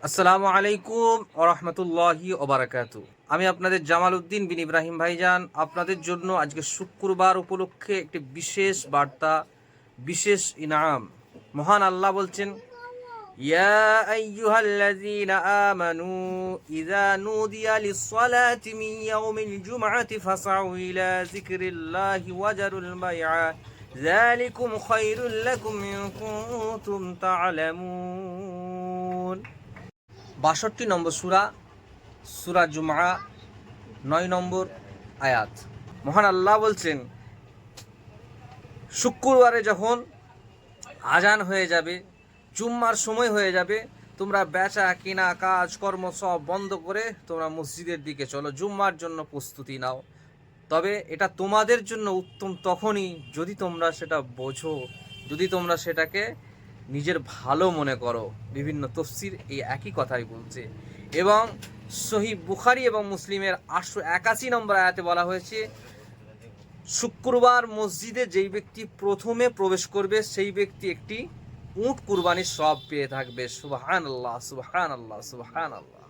আসসালামু আলাইকুম ওয়া রাহমাতুল্লাহি ওয়া বারাকাতু। আমি আপনাদের জামাল উদ্দিন বিন ইব্রাহিম ভাইজান আপনাদের জন্য আজকে শুক্রবার উপলক্ষে একটি বিশেষ বার্তা, বিশেষ ইনাম। মহান আল্লাহ বলছেন, ইয়া আইয়ুহাল্লাযীনা আমানু ইযা নুদিয়া লিস-সালাতি মিন ইয়াউমিল জুমআতি ফাসআউ ইলা যিকরিল্লাহি ওয়া যারুল বাই'a যালিকুম খায়রুল লাকুম ইন কুনতুম তা'লামুন। ৬২ নম্বর সূরা জুমআ ৯ নম্বর আয়াত। মহান আল্লাহ বলছেন, শুক্রবারে যখন আজান হয়ে যাবে, জুম্মার সময় হয়ে যাবে, তোমরা বেচা কেনা কাজ কর্ম সব বন্ধ করে তোমরা মসজিদের দিকে চলো, জুম্মার জন্য প্রস্তুতি নাও। তবে এটা তোমাদের জন্য উত্তম তখনই যদি তোমরা সেটা বোঝো, যদি তোমরা সেটাকে নিজের ভালো মনে করো। বিভিন্ন তফসির এই একই কথাই বলছে। এবং সহিহ বুখারী এবং মুসলিমের ৮৮১ নম্বর আয়াতে বলা হয়েছে, শুক্রবার মসজিদে যেই ব্যক্তি প্রথমে প্রবেশ করবে সেই ব্যক্তি একটি উট কুরবানির সওয়াব পেয়ে থাকবে। সুবহানাল্লাহ, সুবহানাল্লাহ, সুবহানাল্লাহ।